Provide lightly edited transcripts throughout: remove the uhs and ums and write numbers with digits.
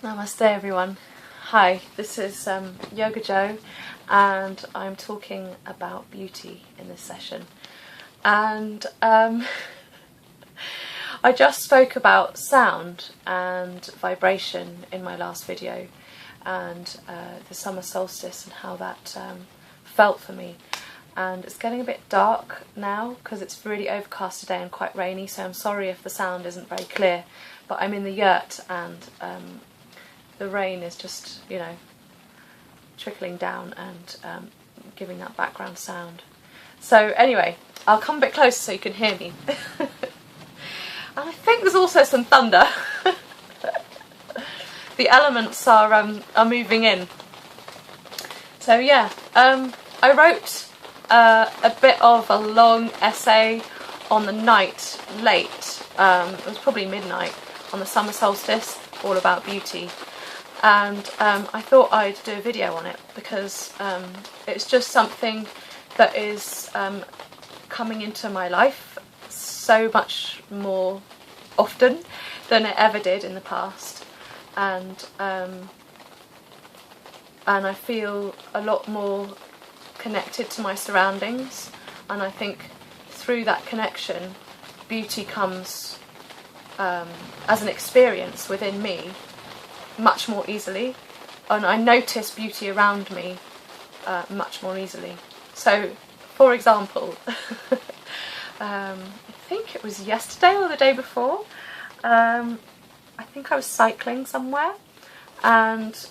Namaste everyone. Hi, this is Yoga Jo and I'm talking about beauty in this session. And I just spoke about sound and vibration in my last video and the summer solstice and how that felt for me. And it's getting a bit dark now because it's really overcast today and quite rainy, so I'm sorry if the sound isn't very clear, but I'm in the yurt and the rain is just, trickling down and giving that background sound. So anyway, I'll come a bit closer so you can hear me. And I think there's also some thunder. The elements are moving in. So yeah, I wrote a bit of a long essay on the night late. It was probably midnight on the summer solstice, all about beauty. And I thought I'd do a video on it because it's just something that is coming into my life so much more often than it ever did in the past, and I feel a lot more connected to my surroundings, and I think through that connection beauty comes as an experience within me much more easily, and I notice beauty around me much more easily. So, for example, I think it was yesterday or the day before, I think I was cycling somewhere, and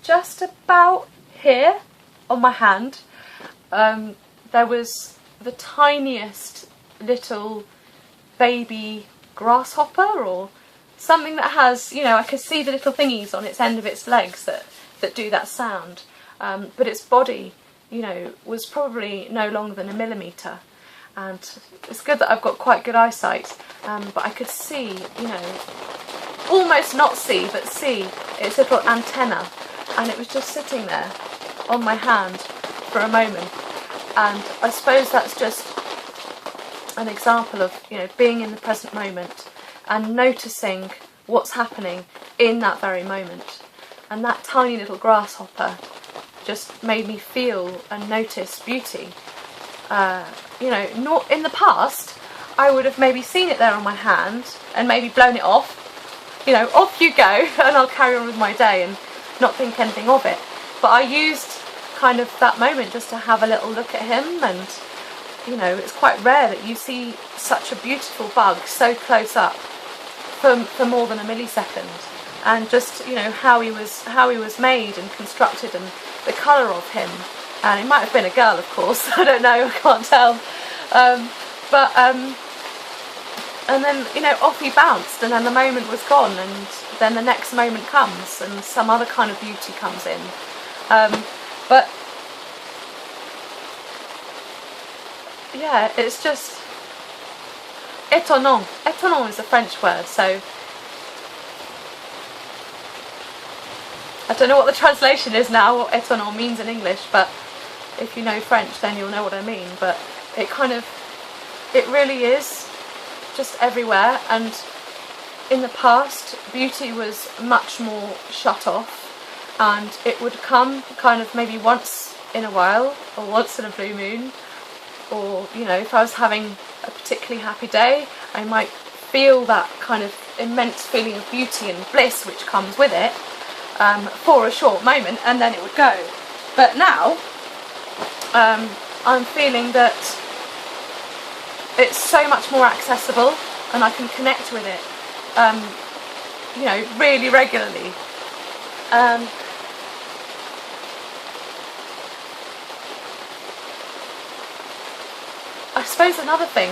just about here on my hand there was the tiniest little baby grasshopper or something that has, I could see the little thingies on its end of its legs that do that sound, but its body, was probably no longer than a millimetre, and it's good that I've got quite good eyesight, but I could see, almost not see, but see its little antenna, and it was just sitting there on my hand for a moment, and I suppose that's just an example of, being in the present moment and noticing what's happening in that very moment. And that tiny little grasshopper just made me feel and notice beauty. Not in the past, I would have maybe seen it there on my hand and maybe blown it off. Off you go, and I'll carry on with my day and not think anything of it. But I used kind of that moment just to have a little look at him, and it's quite rare that you see such a beautiful bug so close up for more than a millisecond, and just how he was made and constructed and the colour of him, and it might have been a girl, of course, I don't know, I can't tell, and then off he bounced, and then the moment was gone, and then the next moment comes and some other kind of beauty comes in, but yeah, it's just étonnant. Étonnant is a French word, so I don't know what the translation is now, what étonnant means in English, but if you know French then you'll know what I mean. But it really is just everywhere, and in the past beauty was much more shut off, and it would come kind of maybe once in a while or once in a blue moon, or if I was having a particularly happy day, I might feel that kind of immense feeling of beauty and bliss which comes with it for a short moment, and then it would go. But now I'm feeling that it's so much more accessible, and I can connect with it really regularly. I suppose another thing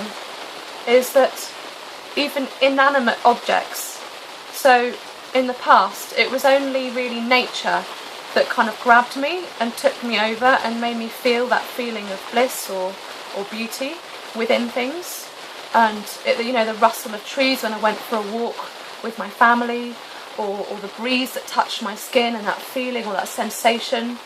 is that even inanimate objects, so in the past it was only really nature that kind of grabbed me and took me over and made me feel that feeling of bliss or beauty within things, and the rustle of trees when I went for a walk with my family, or the breeze that touched my skin and that feeling or that sensation,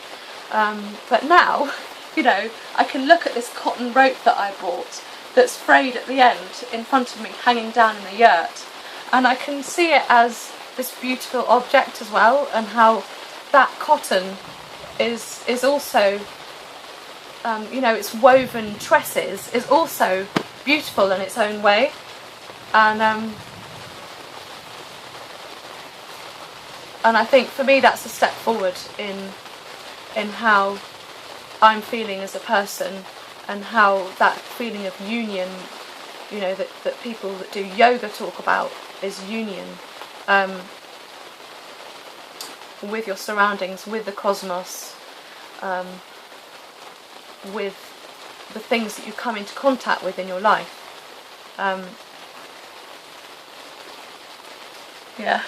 but now I can look at this cotton rope that I bought that's frayed at the end in front of me, hanging down in the yurt, and I can see it as this beautiful object as well, and how that cotton is also, you know, it's woven tresses, is also beautiful in its own way. And I think for me that's a step forward in how I'm feeling as a person, and how that feeling of union, you know, that people that do yoga talk about, is union with your surroundings, with the cosmos, with the things that you come into contact with in your life. Yeah.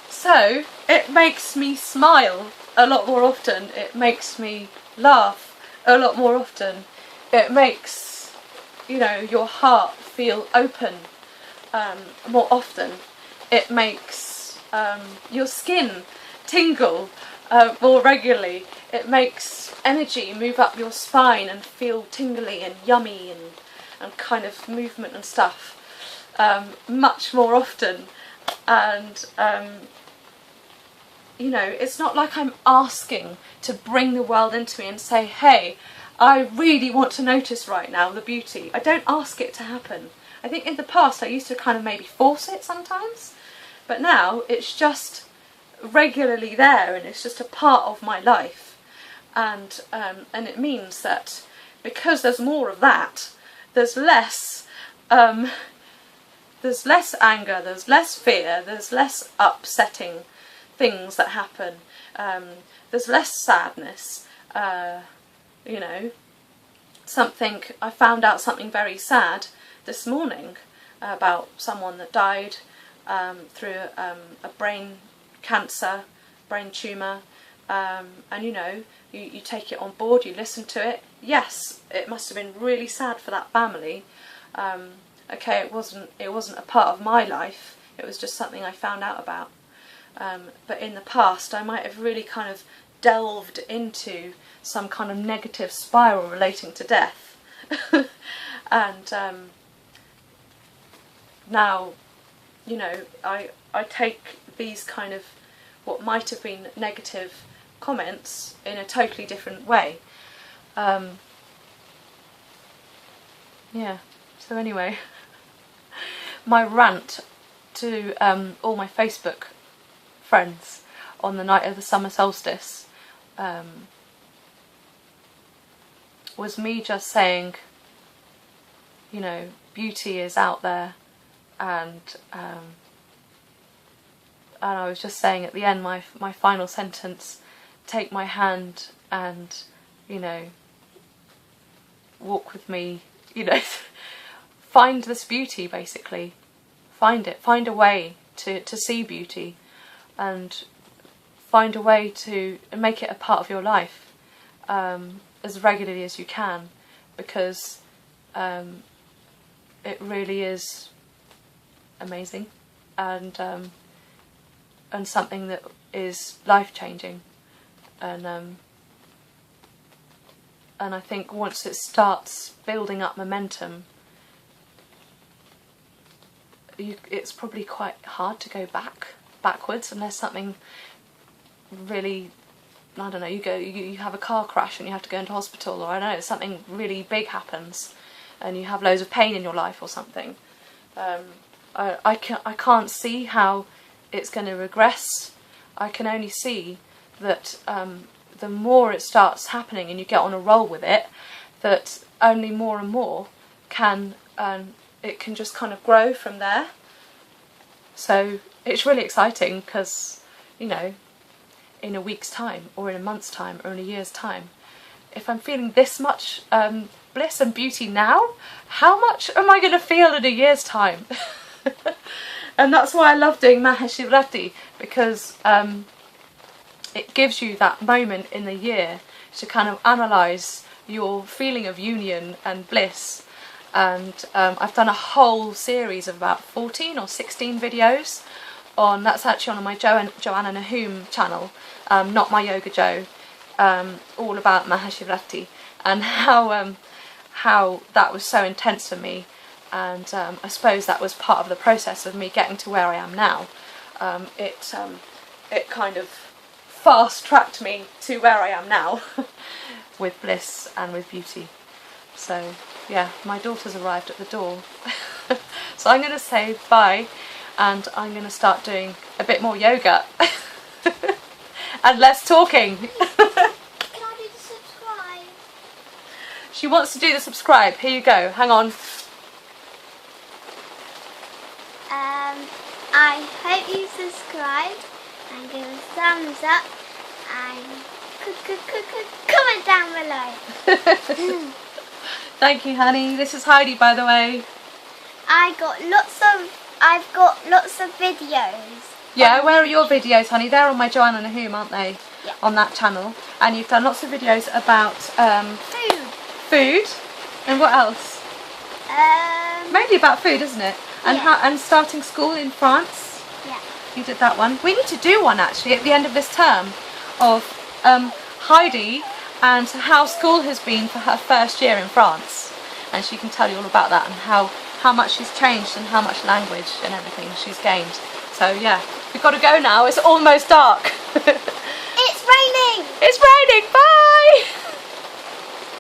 So it makes me smile a lot more often. It makes me laugh a lot more often. It makes, you know, your heart feel open more often. It makes your skin tingle more regularly. It makes energy move up your spine and feel tingly and yummy and kind of movement and stuff much more often. And you know, it's not like I'm asking to bring the world into me and say, hey, I really want to notice right now the beauty. I don't ask it to happen. I think in the past I used to kind of maybe force it sometimes, but now it's just regularly there, and it's just a part of my life. And it means that because there's more of that, there's less anger, there's less fear, there's less upsetting things that happen, there's less sadness. You know, I found out something very sad this morning about someone that died through a brain cancer, brain tumour, and you know, you take it on board, you listen to it. Yes, it must have been really sad for that family. Okay, it wasn't a part of my life, it was just something I found out about. But in the past I might have really kind of delved into some kind of negative spiral relating to death. And now, you know, I take these kind of what might have been negative comments in a totally different way. Yeah, so anyway, my rant to all my Facebook friends on the night of the summer solstice was me just saying, you know, beauty is out there, and I was just saying at the end, my final sentence, take my hand and, you know, walk with me, you know, find this beauty, basically. Find it, find a way to see beauty, and find a way to make it a part of your life as regularly as you can, because it really is amazing, and something that is life-changing, and I think once it starts building up momentum, it's probably quite hard to go backwards unless something really, I don't know, you have a car crash and you have to go into hospital, or I don't know, something really big happens and you have loads of pain in your life or something. I can't see how it's going to regress. I can only see that the more it starts happening and you get on a roll with it, that only more and more it can just kind of grow from there. So it's really exciting because, you know, in a week's time, or in a month's time, or in a year's time, if I'm feeling this much bliss and beauty now, how much am I going to feel in a year's time? And that's why I love doing Mahashivratri, because it gives you that moment in the year to kind of analyse your feeling of union and bliss. And I've done a whole series of about 14 or 16 videos that's actually on my Joanna Nahum channel, Not My Yoga Jo, all about Mahashivratri, and how that was so intense for me, and I suppose that was part of the process of me getting to where I am now. It kind of fast-tracked me to where I am now with bliss and with beauty. So yeah, my daughter's arrived at the door. So I'm going to say bye, and I'm going to start doing a bit more yoga and less talking. Can I do the subscribe? She wants to do the subscribe. Here you go. Hang on. I hope you subscribed and give a thumbs up and comment down below. Thank you, honey. This is Heidi, by the way. I've got lots of videos. Yeah, where are your videos, honey? They're on my Joanna Nahum, aren't they? Yeah. On that channel. And you've done lots of videos about food. And what else? Mainly about food, isn't it? And Yeah. and starting school in France. Yeah. You did that one. We need to do one actually at the end of this term of Heidi and how school has been for her first year in France. And she can tell you all about that and how much she's changed and how much language and everything she's gained. So yeah, we've got to go now. It's almost dark. It's raining! It's raining. Bye!